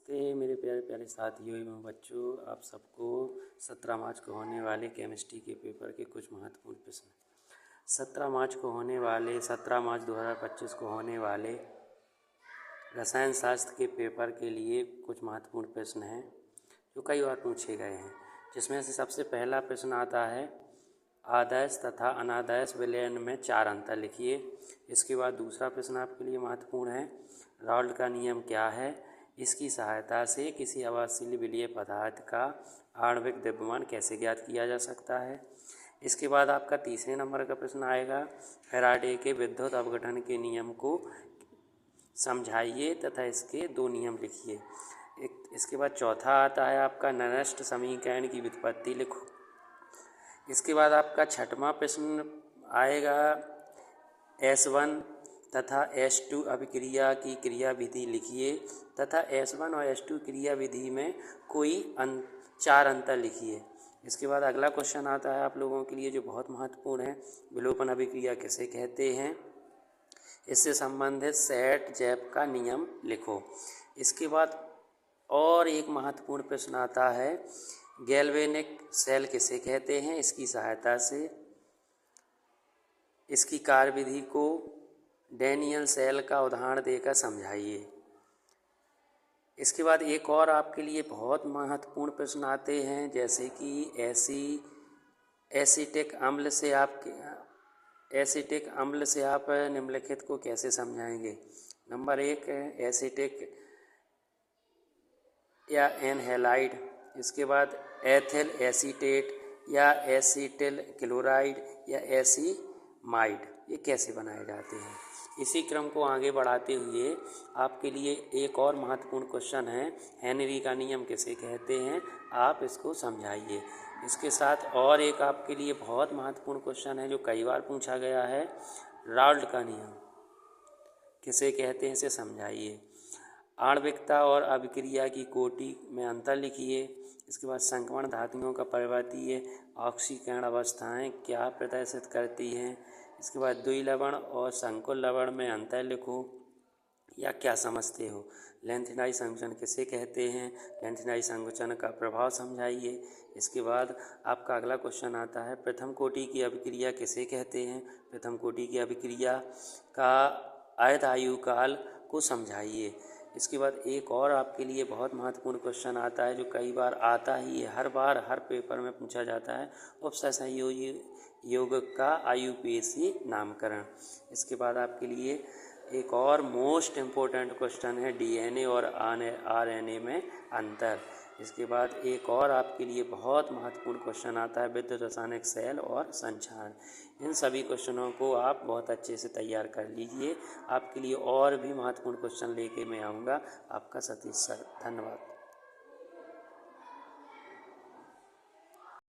नमस्ते मेरे प्यारे प्यारे साथियों एवं बच्चों, आप सबको 17 मार्च को होने वाले केमिस्ट्री के पेपर के कुछ महत्वपूर्ण प्रश्न। 17 मार्च 2025 को होने वाले रसायन शास्त्र के पेपर के लिए कुछ महत्वपूर्ण प्रश्न हैं जो कई बार पूछे गए हैं, जिसमें से सबसे पहला प्रश्न आता है आदर्श तथा अनादर्श विलयन में 4 अंतर लिखिए। इसके बाद दूसरा प्रश्न आपके लिए महत्वपूर्ण है, राउल्ट का नियम क्या है, इसकी सहायता से किसी अवाष्यशील विलीय पदार्थ का आणविक द्रव्यमान कैसे ज्ञात किया जा सकता है। इसके बाद आपका तीसरे नंबर का प्रश्न आएगा, फैराडे के विद्युत अपघटन के नियम को समझाइए तथा इसके 2 नियम लिखिए। इसके बाद चौथा आता है आपका ननस्ट समीकरण की व्युत्पत्ति लिखो। इसके बाद आपका छठवां प्रश्न आएगा, S1 तथा S2 अभिक्रिया की क्रिया विधि लिखिए तथा S1 और S2 क्रिया विधि में कोई 4 अंतर लिखिए। इसके बाद अगला क्वेश्चन आता है आप लोगों के लिए जो बहुत महत्वपूर्ण है, विलोपन अभिक्रिया किसे कहते हैं, इससे संबंधित सेट जैप का नियम लिखो। इसके बाद और एक महत्वपूर्ण प्रश्न आता है, गैल्वेनिक सेल किसे कहते हैं, इसकी सहायता से इसकी कार्यविधि को डैनियल सेल का उदाहरण देकर समझाइए। इसके बाद एक और आपके लिए बहुत महत्वपूर्ण प्रश्न आते हैं, जैसे कि एसिटिक अम्ल से आप निम्नलिखित को कैसे समझाएंगे। नंबर 1 एसिटिक या एनहेलाइड, इसके बाद एथिल एसीटेट या एसिटिल क्लोराइड या एसीमाइड, ये कैसे बनाए जाते हैं। इसी क्रम को आगे बढ़ाते हुए आपके लिए एक और महत्वपूर्ण क्वेश्चन है, हेनरी का नियम किसे कहते हैं, आप इसको समझाइए। इसके साथ और एक आपके लिए बहुत महत्वपूर्ण क्वेश्चन है जो कई बार पूछा गया है, राउल्ट का नियम किसे कहते हैं, इसे समझाइए। आणविकता और अभिक्रिया की कोटि में अंतर लिखिए। इसके बाद संक्रमण धातुओं का पर्वतीय ऑक्सीकरण अवस्थाएं क्या प्रदर्शित करती हैं। इसके बाद द्वि लवण और संकुल लवण में अंतर लिखो या क्या समझते हो। लेंथेनाई संकुचन किसे कहते हैं, लेंथेनाई संकुचन का प्रभाव समझाइए। इसके बाद आपका अगला क्वेश्चन आता है, प्रथम कोटि की अभिक्रिया किसे कहते हैं, प्रथम कोटि की अभिक्रिया का अर्ध आयुकाल को समझाइए। इसके बाद एक और आपके लिए बहुत महत्वपूर्ण क्वेश्चन आता है जो कई बार आता ही है, हर बार हर पेपर में पूछा जाता है, उपसहसंयोजी यौगिक का आयुपेशीय नामकरण। इसके बाद आपके लिए एक और मोस्ट इम्पोर्टेंट क्वेश्चन है, डीएनए और आरएनए में अंतर। इसके बाद एक और आपके लिए बहुत महत्वपूर्ण क्वेश्चन आता है, विद्युत रासायनिक सेल और संक्षारण। इन सभी क्वेश्चनों को आप बहुत अच्छे से तैयार कर लीजिए। आपके लिए और भी महत्वपूर्ण क्वेश्चन लेके मैं आऊँगा। आपका सतीश सर, धन्यवाद।